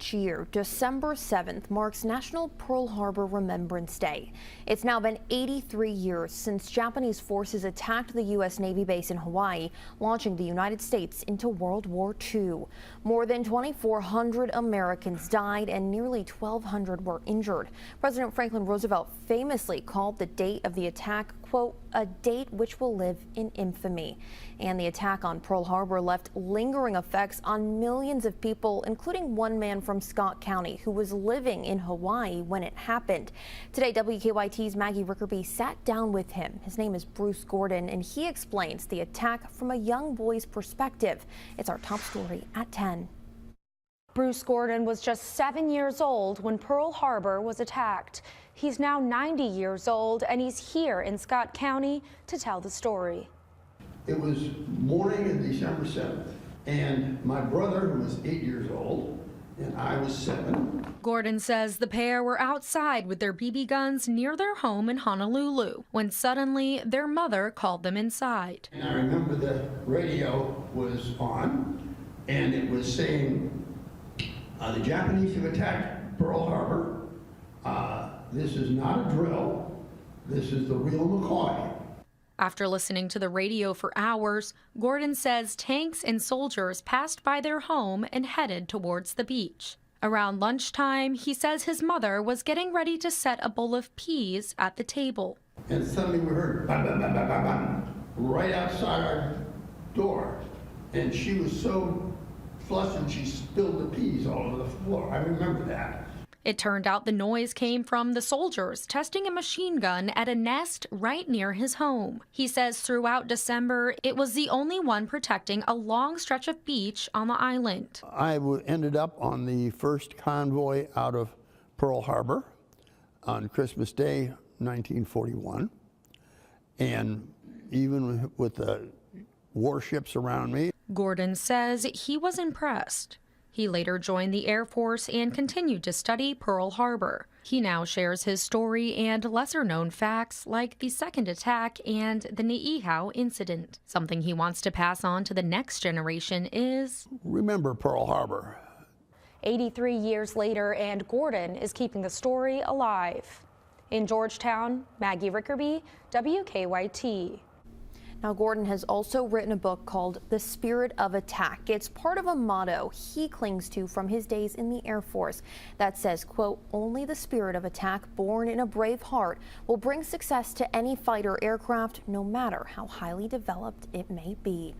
Each year, December 7th marks National Pearl Harbor Remembrance Day. It's now been 83 years since Japanese forces attacked the U.S. Navy base in Hawaii, launching the United States into World War II. More than 2,400 Americans died and nearly 1,200 were injured. President Franklin Roosevelt famously called the date of the attack, quote, a date which will live in infamy. And the attack on Pearl Harbor left lingering effects on millions of people, including one man from Scott County who was living in Hawaii when it happened. Today, WKYT's Maggie Rickerby sat down with him. His name is Bruce Gordon, and he explains the attack from a young boy's perspective. It's our top story at 10. Bruce Gordon was just 7 years old when Pearl Harbor was attacked. He's now 90 years old, and he's here in Scott County to tell the story. It was morning of December 7th, and my brother, who was 8 years old, and I was 7. Gordon says the pair were outside with their BB guns near their home in Honolulu when suddenly their mother called them inside. And I remember the radio was on, and it was saying, the Japanese have attacked Pearl Harbor. This is not a drill. This is the real McCoy. After listening to the radio for hours, Gordon says tanks and soldiers passed by their home and headed towards the beach. Around lunchtime, he says his mother was getting ready to set a bowl of peas at the table. And suddenly we heard bam, bam, bam, bam, bam, bam, right outside our door. And she was so flustered she spilled the peas all over the floor. I remember that. It turned out the noise came from the soldiers testing a machine gun at a nest right near his home. He says throughout December, it was the only one protecting a long stretch of beach on the island. I ended up on the first convoy out of Pearl Harbor on Christmas Day, 1941. And even with the warships around me. Gordon says he was impressed. He later joined the Air Force and continued to study Pearl Harbor. He now shares his story and lesser-known facts like the second attack and the Niihau incident. Something he wants to pass on to the next generation is... remember Pearl Harbor. 83 years later, and Gordon is keeping the story alive. In Georgetown, Maggie Rickerby, WKYT. Now, Gordon has also written a book called The Spirit of Attack. It's part of a motto he clings to from his days in the Air Force that says, quote, only the spirit of attack born in a brave heart will bring success to any fighter aircraft, no matter how highly developed it may be.